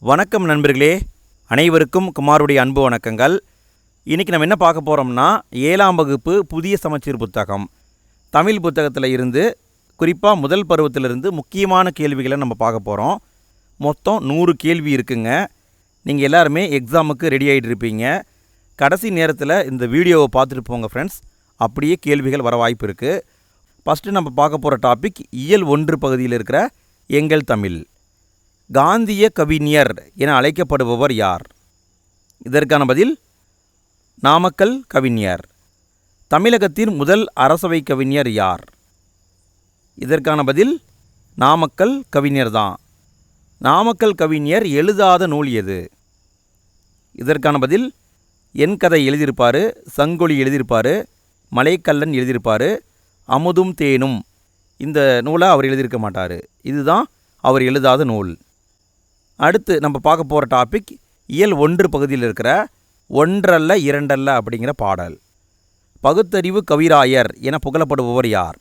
வணக்கம் நண்பர்களே, அனைவருக்கும் குமாருடைய அன்பு வணக்கங்கள். இன்றைக்கி நம்ம என்ன பார்க்க போகிறோம்னா, 7ஆம் வகுப்பு புதிய சமச்சீர் புத்தகம் தமிழ் புத்தகத்தில் இருந்து குறிப்பாக முதல் பருவத்திலிருந்து முக்கியமான கேள்விகளை நம்ம பார்க்க போகிறோம். மொத்தம் 100 கேள்வி இருக்குங்க. நீங்கள் எல்லாருமே எக்ஸாமுக்கு ரெடி ஆகிட்டு இருப்பீங்க. கடைசி நேரத்தில் இந்த வீடியோவை பார்த்துட்டு போங்க ஃப்ரெண்ட்ஸ், அப்படியே கேள்விகள் வர வாய்ப்பு இருக்குது. ஃபஸ்ட்டு நம்ம பார்க்க போகிற டாபிக் இயல் 1 பகுதியில் இருக்கிற எங்கள் தமிழ். காந்திய கவிஞர் என அழைக்கப்படுபவர் யார்? இதற்கான பதில் நாமக்கல் கவிஞர். தமிழகத்தின் முதல் அரசவை கவிஞர் யார்? இதற்கான பதில் நாமக்கல் கவிஞர் தான். நாமக்கல் கவிஞர் எழுதாத நூல் எது? இதற்கான பதில் என் கதை எழுதியிருப்பார், சங்கொலி எழுதியிருப்பார், மலைக்கல்லன் எழுதியிருப்பார், அமுதும் தேனும் இந்த நூலை அவர் எழுதியிருக்க மாட்டார். இதுதான் அவர் எழுதாத நூல். அடுத்து நம்ம பார்க்க போகிற டாபிக் இயல் 1 பகுதியில் இருக்கிற ஒன்றல்ல இரண்டல்ல அப்படிங்கிற பாடல். பகுத்தறிவு கவிராயர் என புகழப்படுபவர் யார்?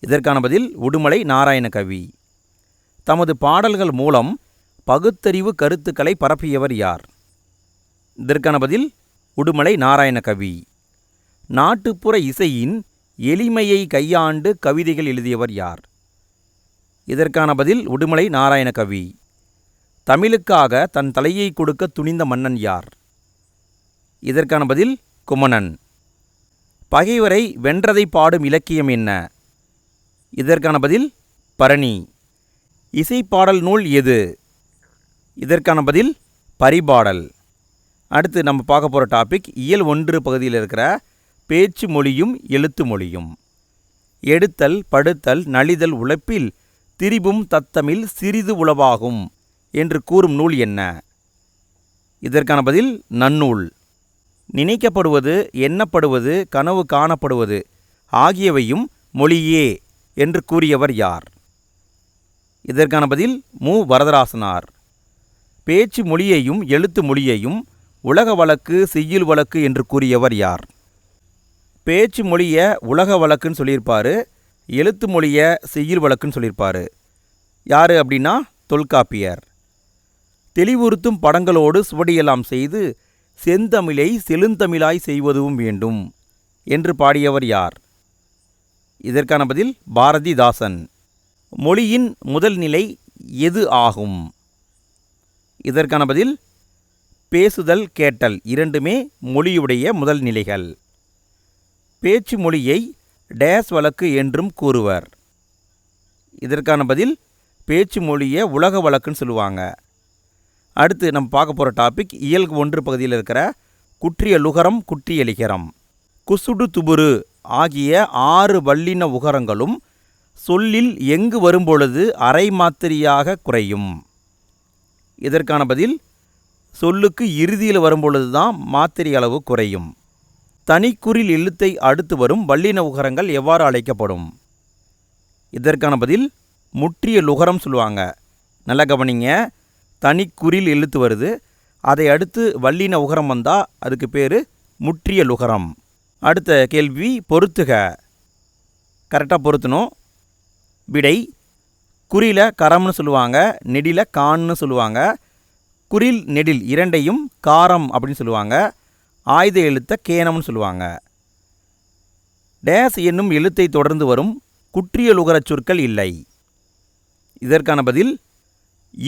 இதற்கான பதில் உடுமலை நாராயணகவி. தமது பாடல்கள் மூலம் பகுத்தறிவு கருத்துக்களை பரப்பியவர் யார்? இதற்கான பதில் உடுமலை நாராயணகவி. நாட்டுப்புற இசையின் எளிமையை கையாண்டு கவிதைகள் எழுதியவர் யார்? இதற்கான பதில் உடுமலை நாராயணகவி. தமிழுக்காக தன் தலையை கொடுக்க துணிந்த மன்னன் யார்? இதற்கான பதில் குமணன். பகைவரை வென்றதை பாடும் இலக்கியம் என்ன? இதற்கான பதில் பரணி. இசைப்பாடல் நூல் எது? இதற்கான பதில் பரிபாடல். அடுத்து நம்ம பார்க்க போகிற டாபிக் இயல் 1 பகுதியில் இருக்கிற பேச்சு மொழியும் எழுத்து மொழியும். எடுத்தல் படுத்தல் நலிதல் உழைப்பில் திரிபும் தத்தமிழ் சிறிது உளவாகும் என்று கூறும் நூல் என்ன? இதற்கான பதில் நன்னூல். நினைக்கப்படுவது, எண்ணப்படுவது, கனவு காணப்படுவது ஆகியவையும் மொழியே என்று கூறியவர் யார்? இதற்கான பதில் மு. வரதராசனார். பேச்சு மொழியையும் எழுத்து மொழியையும் உலக வழக்கு செய்யுள் வழக்கு என்று கூறியவர் யார்? பேச்சு மொழியை உலக வழக்குன்னு சொல்லியிருப்பார், எழுத்து மொழியை செய்யுள் வழக்குன்னு சொல்லியிருப்பார். யார் அப்படின்னா தொல்காப்பியர். தெளிவுறுத்தும் படங்களோடு சுவடியெல்லாம் செய்து செந்தமிழை செழுந்தமிழாய் செய்வதும் வேண்டும் என்று பாடியவர் யார்? இதற்கான பதில் பாரதிதாசன். மொழியின் முதல் நிலை எது ஆகும்? இதற்கான பதில் பேசுதல் கேட்டல் இரண்டுமே மொழியுடைய முதல் நிலைகள். பேச்சு மொழியை டேஸ் வழக்கு என்றும் கூறுவர். இதற்கான பதில் பேச்சு மொழியை உலக வழக்குன்னு சொல்லுவாங்க. அடுத்து நம்ம பார்க்க போகிற டாபிக் இயல் 1 பகுதியில் இருக்கிற குற்றிய லுகரம் குற்றிய லிகரம். குசுடு துபுரு ஆகிய 6 வல்லின உகரங்களும் சொல்லில் எங்கு வரும்பொழுது அரை மாத்திரையாக குறையும். இதற்கான பதில் சொல்லுக்கு இறுதியில் வரும்பொழுது தான் மாத்திரை அளவு குறையும். தனிக்குறில் எழுத்தை அடுத்து வரும் வல்லின உகரங்கள் எவ்வாறு அழைக்கப்படும்? இதற்கான பதில் முற்றிய லுகரம் சொல்லுவாங்க. நல்ல கவனிங்க, தனிக்குறில் எழுத்து வருது, அதை அடுத்து வல்லின உகரம் வந்தால் அதுக்கு பேர் முற்றிய லுகரம். அடுத்த கேள்வி பொறுத்துக. கரெக்டாக பொருத்தணும். விடை குறியில் கரம்னு சொல்லுவாங்க, நெடில கான்னு சொல்லுவாங்க. குறில் நெடில் இரண்டையும் காரம் அப்படின்னு சொல்லுவாங்க. ஆயுத எழுத்த கேனம்னு சொல்லுவாங்க. டேஸ் என்னும் எழுத்தை தொடர்ந்து வரும் குற்றிய லுகரச் சொற்கள் இல்லை. இதற்கான பதில்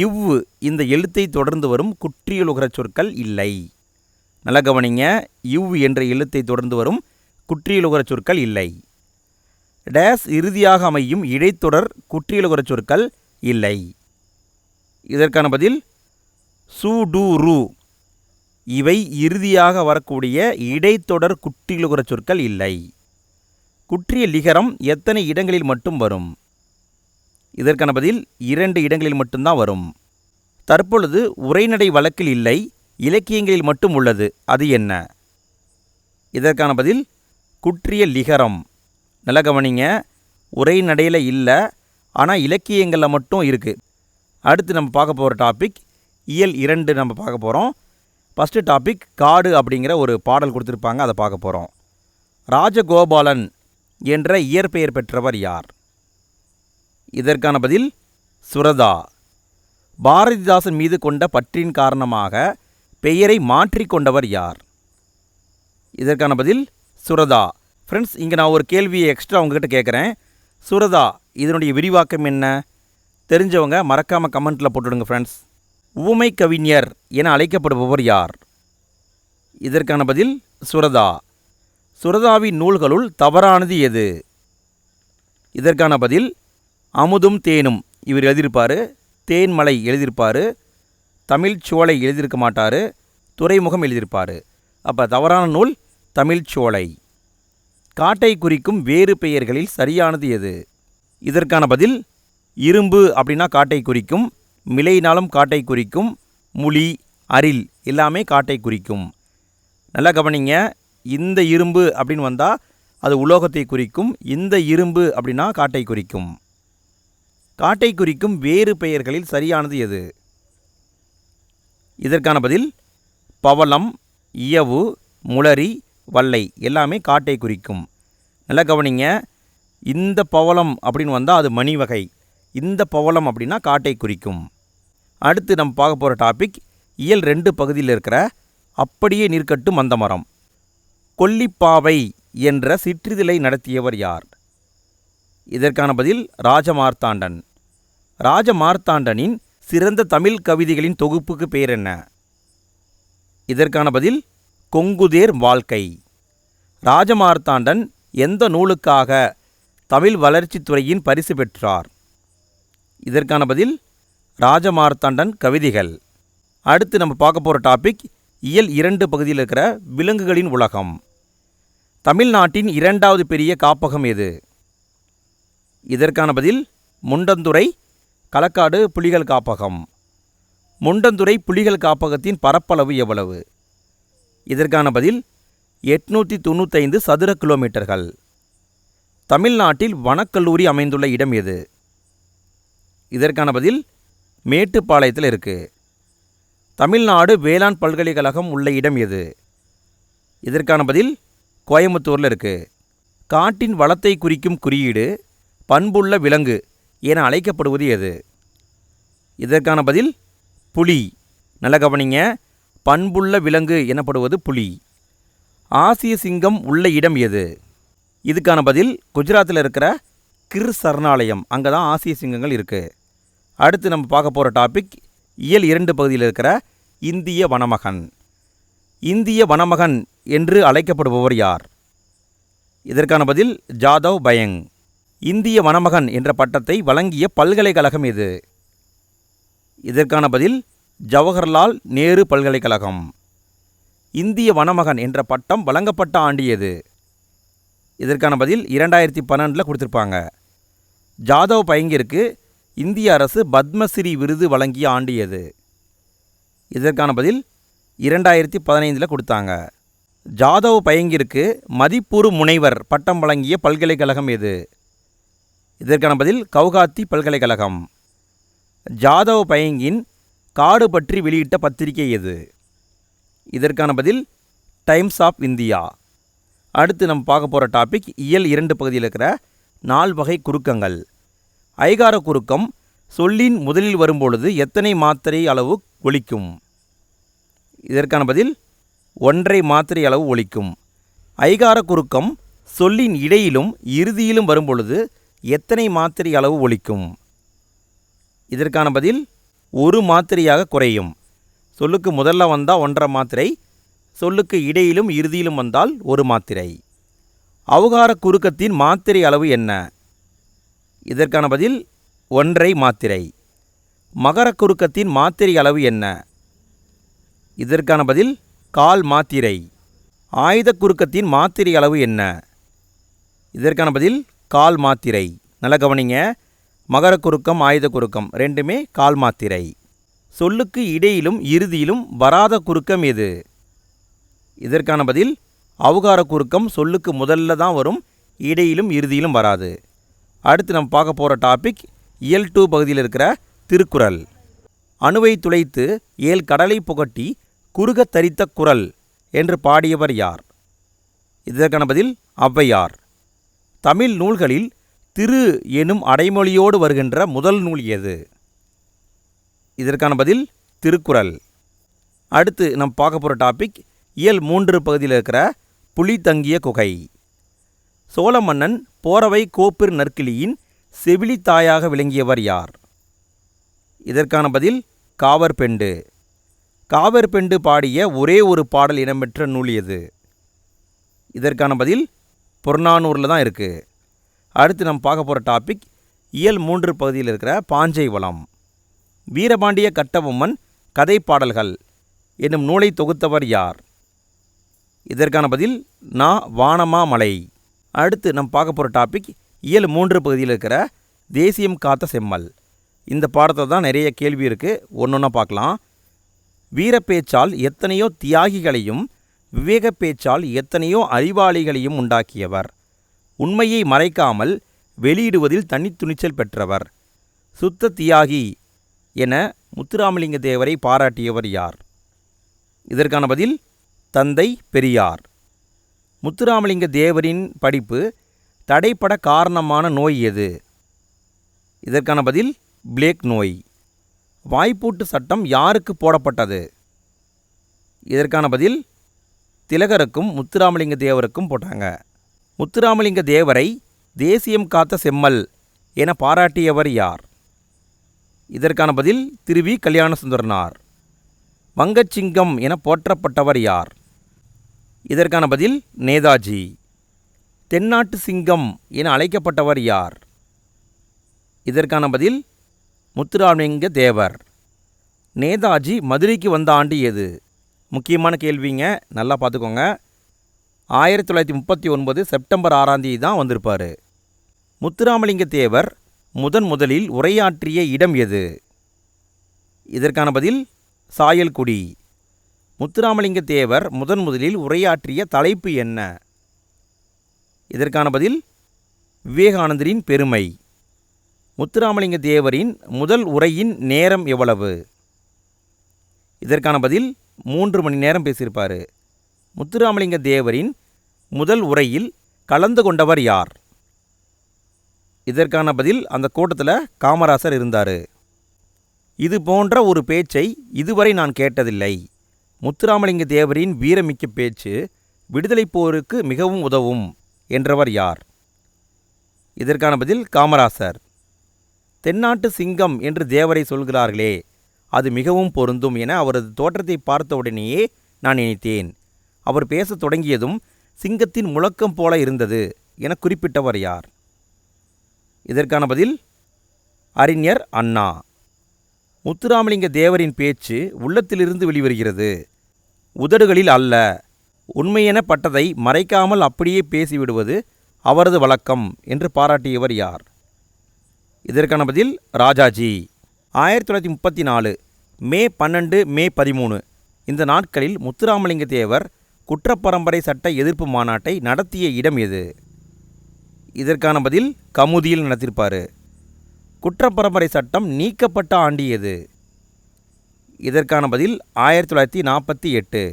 இவ்வு இந்த எழுத்தை தொடர்ந்து வரும் குற்றியலுகரச் சொற்கள் இல்லை. நல்ல கவனிங்க, இவ் என்ற எழுத்தை தொடர்ந்து வரும் குற்றியலுகரச் சொற்கள் இல்லை. டேஸ் இறுதியாக அமையும் இடைத்தொடர் குற்றியலுகரச் சொற்கள் இல்லை. இதற்கான பதில் சு டு ரு இவை இறுதியாக வரக்கூடிய இடைத்தொடர் குற்றியலுகரச் சொற்கள் இல்லை. குற்றிய லிகரம் எத்தனை இடங்களில் மட்டும் வரும்? இதற்கான பதில் 2 இடங்களில் மட்டும்தான் வரும். தற்பொழுது உரைநடை வழக்கில் இல்லை, இலக்கியங்களில் மட்டும் உள்ளது. அது என்ன? இதற்கான பதில் குற்றிய லிகரம். நல்ல கவனிங்க, உரைநடையில் இல்லை, ஆனால் இலக்கியங்களில் மட்டும் இருக்குது. அடுத்து நம்ம பார்க்க போகிற டாபிக் இயல் 2 நம்ம பார்க்க போகிறோம். ஃபஸ்ட்டு டாபிக் காடு அப்படிங்கிற ஒரு பாடல் கொடுத்துருப்பாங்க, அதை பார்க்க போகிறோம். ராஜகோபாலன் என்ற இயற்பெயர் பெற்றவர் யார்? இதற்கான பதில் சுரதா. பாரதிதாசன் மீது கொண்ட பற்றின் காரணமாக பெயரை மாற்றிக்கொண்டவர் யார்? இதற்கான பதில் சுரதா. ஃப்ரெண்ட்ஸ், இங்கே நான் ஒரு கேள்வியை எக்ஸ்ட்ரா உங்ககிட்ட கேட்குறேன். சுரதா இதனுடைய விரிவாக்கம் என்ன? தெரிஞ்சவங்க மறக்காமல் கமெண்ட்டில் போட்டுடுங்க ஃப்ரெண்ட்ஸ். ஊமை கவிஞர் என அழைக்கப்படுபவர் யார்? இதற்கான பதில் சுரதா. சுரதாவின் நூல்களுள் தவறானது எது? இதற்கான பதில் அமுதும் தேனும். இவர் எழுதியிருப்பார். தேன்மலை எழுதியிருப்பார். தமிழ்ச்சோலை எழுதியிருக்க மாட்டார். துறைமுகம் எழுதியிருப்பார். அப்போ தவறான நூல் தமிழ்ச்சோலை. காட்டை குறிக்கும் வேறு பெயர்களில் சரியானது எது? இதற்கான பதில் இரும்பு அப்படின்னா காட்டை குறிக்கும், மிலைனாலும் காட்டை குறிக்கும், முளி, அரில் எல்லாமே காட்டை குறிக்கும். நல்லா கவனிங்க. இந்த இரும்பு அப்படின்னு வந்தால் அது உலோகத்தை குறிக்கும், இந்த இரும்பு அப்படின்னா காட்டை குறிக்கும். காட்டை குறிக்கும் வேறு பெயர்களில் சரியானது எது? இதற்கான பதில் பவளம், இயவு, முளரி, வல்லை எல்லாமே காட்டை குறிக்கும். நல்லா கவனிங்க. இந்த பவளம் அப்படின்னு வந்தால் அது மணி வகை, இந்த பவளம் அப்படின்னா காட்டை குறிக்கும். அடுத்து நம்ம பார்க்க போகிற டாபிக் இயல் 2 பகுதியில் இருக்கிற அப்படியே நிற்கட்டும் அந்த மரம். கொல்லிப்பாவை என்ற சிற்றிதழை நடத்தியவர் யார்? இதற்கான பதில் ராஜமார்த்தாண்டன். ராஜமார்த்தாண்டனின் சிறந்த தமிழ் கவிதைகளின் தொகுப்புக்கு பெயர் என்ன? இதற்கான பதில் கொங்குதேர் வாழ்க்கை. ராஜமார்த்தாண்டன் எந்த நூலுக்காக தமிழ் வளர்ச்சித்துறையின் பரிசு பெற்றார்? இதற்கான பதில் ராஜமார்த்தாண்டன் கவிதைகள். அடுத்து நம்ம பார்க்க போகிற டாபிக் இயல் 2 பகுதியில் இருக்கிற விலங்குகளின் உலகம். தமிழ்நாட்டின் 2வது பெரிய காப்பகம் எது? இதற்கான பதில் முண்டந்துறை களக்காடு புலிகள் காப்பகம். முண்டந்துறை புலிகள் காப்பகத்தின் பரப்பளவு எவ்வளவு? இதற்கான பதில் 895 சதுர கிலோமீட்டர்கள். தமிழ்நாட்டில் வனக்கல்லூரி அமைந்துள்ள இடம் எது? இதற்கான பதில் மேட்டுப்பாளையத்தில் இருக்குது. தமிழ்நாடு வேளாண் பல்கலைக்கழகம் உள்ள இடம் எது? இதற்கான பதில் கோயம்புத்தூரில் இருக்குது. காட்டின் வளத்தை குறிக்கும் குறியீடு பண்புள்ள விலங்கு என அழைக்கப்படுவது எது? இதற்கான பதில் புலி. நல்ல கவனிங்க. பண்புள்ள விலங்கு எனப்படுவது புலி. ஆசிய சிங்கம் உள்ள இடம் எது? இதுக்கான பதில் குஜராத்தில் இருக்கிற கிர் சரணாலயம், அங்கே தான் ஆசிய சிங்கங்கள் இருக்குது. அடுத்து நம்ம பார்க்க போகிற டாபிக் இயல் 2 பகுதியில் இருக்கிற இந்திய வனமகன். இந்திய வனமகன் என்று அழைக்கப்படுபவர் யார்? இதற்கான பதில் ஜாதவ் பயங். இந்திய வனமகன் என்ற பட்டத்தை வழங்கிய பல்கலைக்கழகம் எது? இதற்கான பதில் ஜவஹர்லால் நேரு பல்கலைக்கழகம். இந்திய வனமகன் என்ற பட்டம் வழங்கப்பட்ட ஆண்டு எது? இதற்கான பதில் 2012 கொடுத்துருப்பாங்க. ஜாதவ் பயங்கிற்கு இந்திய அரசு பத்மஸ்ரீ விருது வழங்கிய ஆண்டு எது? இதற்கான பதில் 2015 கொடுத்தாங்க. ஜாதவ் பயங்கிற்கு மதிப்புறு முனைவர் பட்டம் வழங்கிய பல்கலைக்கழகம் எது? இதற்கான பதில் கவுகாத்தி பல்கலைக்கழகம். ஜாதவ் பயங்கின் காடு பற்றி வெளியிட்ட பத்திரிகை எது? இதற்கான பதில் டைம்ஸ் ஆஃப் இந்தியா. அடுத்து நம்ம பார்க்க போகிற டாபிக் இயல் 2 பகுதியில் இருக்கிற 4 வகை குறுக்கங்கள். ஐகார குறுக்கம் சொல்லின் முதலில் வரும்பொழுது எத்தனை மாத்திரை அளவு ஒலிக்கும்? இதற்கான பதில் 1 மாத்திரை அளவு ஒலிக்கும். ஐகார குறுக்கம் சொல்லின் இடையிலும் இறுதியிலும் வரும்பொழுது எத்தனை மாத்திரை அளவு ஒலிக்கும்? இதற்கான பதில் 1 மாத்திரையாக குறையும். சொல்லுக்கு முதல்ல வந்தால் 1.5 மாத்திரை, சொல்லுக்கு இடையிலும் இறுதியிலும் வந்தால் 1 மாத்திரை. அவுகார குறுக்கத்தின் மாத்திரை அளவு என்ன? இதற்கான பதில் 1 மாத்திரை. மகர குறுக்கத்தின் மாத்திரை அளவு என்ன? இதற்கான பதில் 1/4 மாத்திரை. ஆயுத குறுக்கத்தின் மாத்திரை அளவு என்ன? இதற்கான பதில் 1/4 மாத்திரை. நல்ல கவனிங்க. மகர குறுக்கம் ஆயுத குறுக்கம் ரெண்டுமே 1/4 மாத்திரை. சொல்லுக்கு இடையிலும் இறுதியிலும் வராத குறுக்கம் எது? இதற்கான பதில் அவுகார குறுக்கம் சொல்லுக்கு முதல்ல தான் வரும், இடையிலும் இறுதியிலும் வராது. அடுத்து நம்ம பார்க்க போகிற டாபிக் இயல் 2 பகுதியில் இருக்கிற திருக்குறள். அணுவை துளைத்து 7 கடலை புகட்டி குறுகத் தரித்த குறள் என்று பாடியவர் யார்? இதற்கான பதில் ஔவையார். தமிழ் நூல்களில் திரு எனும் அடைமொழியோடு வருகின்ற முதல் நூல் எது? இதற்கான பதில் திருக்குறள். அடுத்து நம்ம பார்க்க போகிற டாபிக் இயல் 3 பகுதியில் இருக்கிற புலி தங்கிய குகை. சோழ மன்னன் போரவை கோப்பிர் நற்கிளியின் செவிலி தாயாக விளங்கியவர் யார்? இதற்கான பதில் காவற்பெண்டு. காவற்பெண்டு பாடிய ஒரே ஒரு பாடல் இடம்பெற்ற நூல் எது? இதற்கான பதில் புறநானூரில் தான் இருக்குது. அடுத்து நம்ம பார்க்க போகிற டாபிக் இயல் 3 பகுதியில் இருக்கிற பாஞ்சை வளம். வீரபாண்டிய கட்டபொம்மன் கதை பாடல்கள் என்னும் நூலை தொகுத்தவர் யார்? இதற்கான பதில் வானமாமலை. அடுத்து நம்ம பார்க்க போகிற டாபிக் இயல் 3 பகுதியில் இருக்கிற தேசியம் காத்த செம்மல். இந்த பாடத்தில் தான் நிறைய கேள்வி இருக்குது, ஒன்றொன்னா பார்க்கலாம். வீரப்பேச்சால் எத்தனையோ தியாகிகளையும் விவேக பேச்சால் எத்தனையோ அறிவாளிகளையும் உண்டாக்கியவர். உண்மையை மறைக்காமல் வெளியிடுவதில் தனித்துணிச்சல் பெற்றவர். சுத்த தியாகி என முத்துராமலிங்க தேவரை பாராட்டியவர் யார்? இதற்கான பதில் தந்தை பெரியார். முத்துராமலிங்க தேவரின் படிப்பு தடைப்பட காரணமான நோய் எது? இதற்கான பதில் பிளேக் நோய். வாய்ப்பூட்டு சட்டம் யாருக்கு போடப்பட்டது? இதற்கான பதில் திலகருக்கும் முத்துராமலிங்க தேவருக்கும் போட்டாங்க. முத்துராமலிங்க தேவரை தேசியம் காத்த செம்மல் என பாராட்டியவர் யார்? இதற்கான பதில் திருவி கல்யாணசுந்தரனார். வங்கச்சிங்கம் என போற்றப்பட்டவர் யார்? இதற்கான பதில் நேதாஜி. தென்னாட்டு சிங்கம் என அழைக்கப்பட்டவர் யார்? இதற்கான பதில் முத்துராமலிங்க தேவர். நேதாஜி மதுரைக்கு வந்த ஆண்டு எது? முக்கியமான கேள்விங்க, நல்லா பார்த்துக்கோங்க. 1939 செப்டம்பர் 6 தான் வந்திருப்பார். முத்துராமலிங்க தேவர் முதலில் உரையாற்றிய இடம் எது? இதற்கான பதில் சாயல்குடி. முத்துராமலிங்க தேவர் முதலில் உரையாற்றிய தலைப்பு என்ன? இதற்கான பதில் விவேகானந்தரின் பெருமை. முத்துராமலிங்க தேவரின் முதல் உரையின் நேரம் எவ்வளவு? இதற்கான பதில் 3 மணி நேரம் பேசியிருப்பார். முத்துராமலிங்க தேவரின் முதல் உரையில் கலந்து கொண்டவர் யார்? இதற்கான பதில் அந்த கூட்டத்தில் காமராசர் இருந்தார். இது போன்ற ஒரு பேச்சை இதுவரை நான் கேட்டதில்லை. முத்துராமலிங்க தேவரின் வீரமிக்க பேச்சு விடுதலை போருக்கு மிகவும் உதவும் என்றவர் யார்? இதற்கான பதில் காமராசர். தென்னாட்டு சிங்கம் என்று தேவரை சொல்கிறார்களே, அது மிகவும் பொருந்தும் என அவரது தோற்றத்தை பார்த்தவுடனேயே நான் நினைத்தேன். அவர் பேசத் தொடங்கியதும் சிங்கத்தின் முழக்கம் போல இருந்தது என குறிப்பிட்டவர் யார்? இதற்கான பதில் அறிஞர் அண்ணா. முத்துராமலிங்க தேவரின் பேச்சு உள்ளத்திலிருந்து வெளிவருகிறது, உதடுகளில் அல்ல. உண்மையென பட்டதை மறைக்காமல் அப்படியே பேசிவிடுவது அவரது வழக்கம் என்று பாராட்டியவர் யார்? இதற்கான பதில் ராஜாஜி. 1934 மே 12 மே 13 இந்த நாட்களில் முத்துராமலிங்க தேவர் குற்றப்பரம்பரை சட்ட எதிர்ப்பு மாநாட்டை நடத்திய இடம் எது? இதற்கான பதில் கமுதியில் நடத்தியிருப்பார். குற்றப்பரம்பரை சட்டம் நீக்கப்பட்ட ஆண்டு எது? இதற்கான பதில் 1948.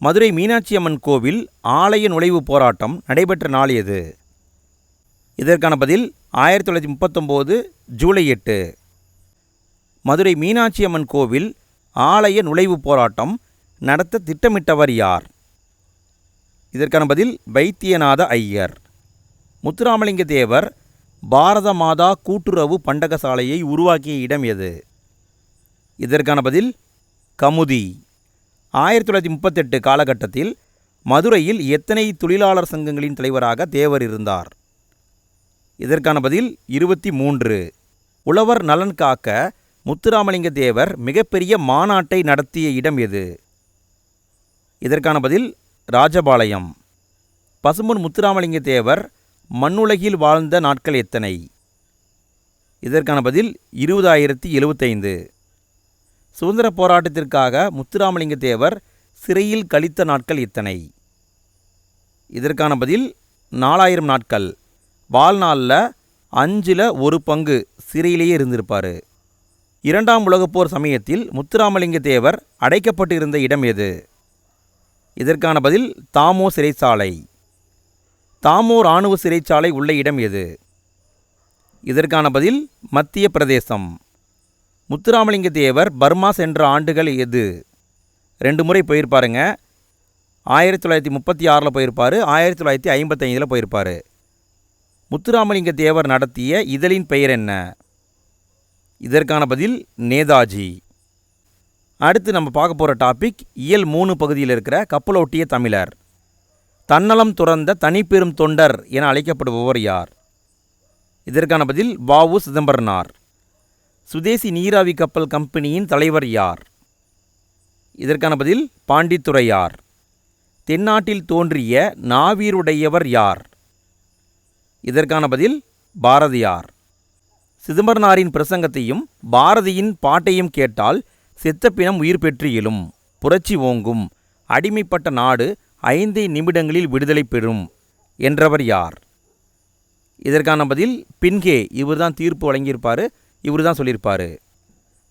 மதுரை மீனாட்சி அம்மன் கோவில் ஆலய நுழைவு போராட்டம் நடைபெற்ற நாள் எது? இதற்கான பதில் 1939 ஜூலை 8. மதுரை மீனாட்சி அம்மன் கோவில் ஆலய நுழைவு போராட்டம் நடத்த திட்டமிட்டவர் யார்? இதற்கான பதில் வைத்தியநாத ஐயர். முத்துராமலிங்க தேவர் பாரத மாதா கூட்டுறவு பண்டகசாலையை உருவாக்கிய இடம் எது? இதற்கான பதில் கமுதி. 1938 காலகட்டத்தில் மதுரையில் எத்தனை தொழிலாளர் சங்கங்களின் தலைவராக தேவர் இருந்தார்? இதற்கான பதில் 23. உழவர் நலன் காக்க முத்துராமலிங்க தேவர் மிகப்பெரிய மாநாட்டை நடத்திய இடம் எது? இதற்கான பதில் ராஜபாளையம். பசும்பொன் முத்துராமலிங்க தேவர் மண்ணுலகில் வாழ்ந்த நாட்கள் எத்தனை? இதற்கான பதில் 20,075. சுதந்திர போராட்டத்திற்காக முத்துராமலிங்க தேவர் சிறையில் கழித்த நாட்கள் எத்தனை? இதற்கான பதில் 4000 நாட்கள். வாழ்நாளில் 5ல் 1 பங்கு சிறையிலேயே இருந்திருப்பார். 2ஆம் உலகப்போர் சமயத்தில் முத்துராமலிங்க தேவர் அடைக்கப்பட்டிருந்த இடம் எது? இதற்கான பதில் தாமோ சிறைச்சாலை. தாமோ இராணுவ சிறைச்சாலை உள்ள இடம் எது? இதற்கான பதில் மத்திய பிரதேசம். முத்துராமலிங்க தேவர் பர்மா சென்ற ஆண்டுகள் எது? 2 முறை போயிருப்பாருங்க. 1936 போயிருப்பார், 1955 போயிருப்பார். முத்துராமலிங்க தேவர் நடத்திய இதழின் பெயர் என்ன? இதற்கான பதில் நேதாஜி. அடுத்து நம்ம பார்க்க போகிற டாபிக் இயல் 3 பகுதியில் இருக்கிற கப்பலோட்டிய தமிழர். தன்னலம் துறந்த தனிப்பெரும் தொண்டர் என அழைக்கப்படுபவர் யார்? இதற்கான பதில் வ.உ. சிதம்பரனார். சுதேசி நீராவி கப்பல் கம்பெனியின் தலைவர் யார்? இதற்கான பதில் பாண்டித்துரையார். தென்னாட்டில் தோன்றிய நாவீருடையவர் யார்? இதற்கான பதில் பாரதியார். சிதம்பரனாரின் பிரசங்கத்தையும் பாரதியின் பாட்டையும் கேட்டால் செத்த பிணம் உயிர் பெற்று எழும், புரட்சி ஓங்கும், அடிமைப்பட்ட நாடு 5 நிமிடங்களில் விடுதலை பெறும் என்றவர் யார்? இதற்கான பதில் பின்கே. இவர் தான் தீர்ப்பு வழங்கியிருப்பார், இவர் தான் சொல்லியிருப்பார்.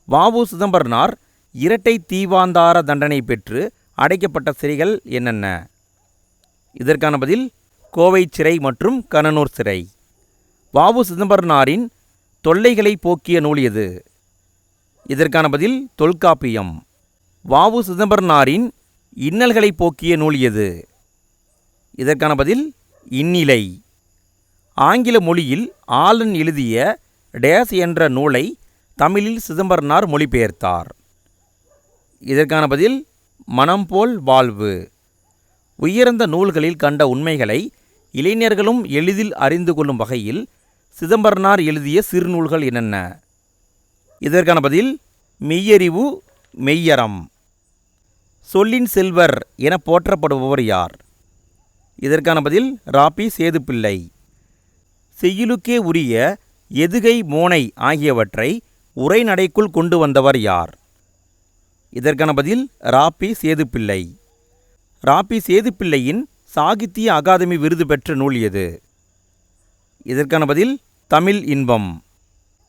வ.உ. சிதம்பரனார் இரட்டை தீவாந்தார தண்டனை பெற்று அடைக்கப்பட்ட சிறைகள் என்னென்ன? இதற்கான பதில் கோவை சிறை மற்றும் கனனூர் சிறை. வ.உ. சிதம்பரனாரின் தொல்லைகளை போக்கிய நூல் எது? இதற்கான பதில் தொல்காப்பியம். வ.உ. சிதம்பரனாரின் இன்னல்களை போக்கிய நூல் எது? இதற்கான பதில் இந்நிலை. ஆங்கில மொழியில் ஆலன் எழுதிய டேஸ் என்ற நூலை தமிழில் சிதம்பரனார் மொழிபெயர்த்தார். இதற்கான பதில் மனம் போல் வாழ்வு. உயர்ந்த நூல்களில் கண்ட உண்மைகளை இளைஞர்களும் எளிதில் அறிந்து கொள்ளும் வகையில் சிதம்பரனார் எழுதிய சிறுநூல்கள் என்னென்ன? இதற்கான பதில் மெய்யறிவு, மெய்யறம். சொல்லின் செல்வர் என போற்றப்படுபவர் யார்? இதற்கான பதில் ராபி சேதுப்பிள்ளை. செய்யுளுக்கே உரிய எதுகை, மோனை ஆகியவற்றை உரைநடைக்குள் கொண்டு வந்தவர் யார்? இதற்கான பதில் ராபி சேதுப்பிள்ளை. ராபி சேதுப்பிள்ளையின் சாகித்ய அகாதமி விருது பெற்ற நூல் எது? இதற்கான பதில் தமிழ் இன்பம்.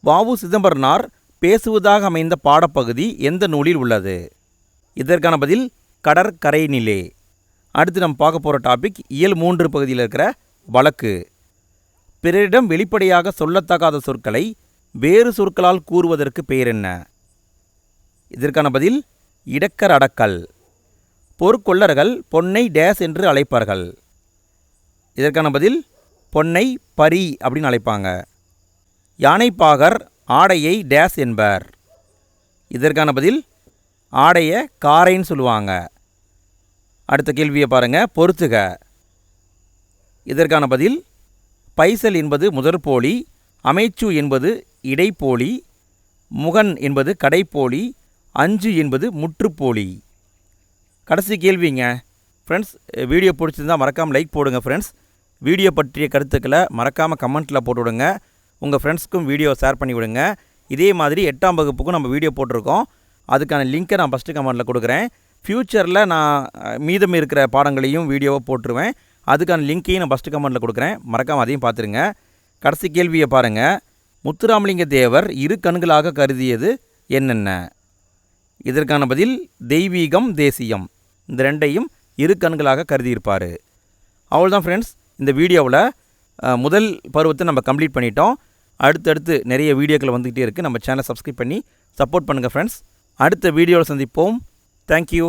வ.உ. சிதம்பரனார் பேசுவதாக அமைந்த பாடப்பகுதி எந்த நூலில் உள்ளது? இதற்கான பதில் கடற்கரையினிலே. அடுத்து நம்ம பார்க்க போகிற டாபிக் இயல் 3 பகுதியில் இருக்கிற வழக்கு. பிறரிடம் வெளிப்படையாக சொல்லத்தகாத சொற்களை வேறு சொற்களால் கூறுவதற்கு பெயர் என்ன? இதற்கான பதில் இடக்கர் அடக்கல். பொற்கொள்ளர்கள் பொன்னை டேஸ் என்று அழைப்பார்கள். இதற்கான பதில் பொன்னை பரி அப்படின்னு அழைப்பாங்க. யானைப்பாகர் ஆடையை டேஸ் என்பர். இதற்கான பதில் ஆடைய காரைன்னு சொல்லுவாங்க. அடுத்த கேள்வியை பாருங்க, பொறுத்துக. இதற்கான பதில் பைசல் என்பது முதற்போலி, அமைச்சு என்பது இடைப்போலி, முகன் என்பது கடைப்போலி, அஞ்சு என்பது முற்றுப்போலி. கடைசி கேள்விங்க ஃப்ரெண்ட்ஸ். வீடியோ பிடிச்சிருந்தால் மறக்காமல் லைக் போடுங்க ஃப்ரெண்ட்ஸ். வீடியோ பற்றிய கருத்துக்களை மறக்காமல் கமெண்ட்டில் போட்டு விடுங்க. உங்கள் ஃப்ரெண்ட்ஸ்க்கும் வீடியோ ஷேர் பண்ணி விடுங்க. இதே மாதிரி 8ஆம் வகுப்புக்கும் நம்ம வீடியோ போட்டிருக்கோம். அதுக்கான லிங்க்கை நான் ஃபஸ்ட்டு கமெண்ட்டில் கொடுக்குறேன். ஃப்யூச்சரில் நான் மீதம் இருக்கிற பாடங்களையும் வீடியோவை போட்டுருவேன். அதுக்கான லிங்க்கையும் நான் ஃபஸ்ட்டு கமெண்ட்டில் கொடுக்குறேன். மறக்காமல் அதையும் பார்த்துருங்க. கடைசி கேள்வியை பாருங்கள். முத்துராமலிங்க தேவர் இரு கண்களாக கருதியது என்னென்ன? இதற்கான பதில் தெய்வீகம், தேசியம். இந்த ரெண்டையும் இரு கண்களாக கருதியிருப்பார். அவ்வளோதான் ஃப்ரெண்ட்ஸ். இந்த வீடியோவில் முதல் பருவத்தை நம்ம கம்ப்ளீட் பண்ணிட்டோம். அடுத்தடுத்து நிறைய வீடியோக்கள் வந்துக்கிட்டே இருக்குது. நம்ம சேனலை சப்ஸ்கிரைப் பண்ணி சப்போர்ட் பண்ணுங்கள் ஃப்ரெண்ட்ஸ். அடுத்த வீடியோவில் சந்திப்போம். தேங்க்யூ.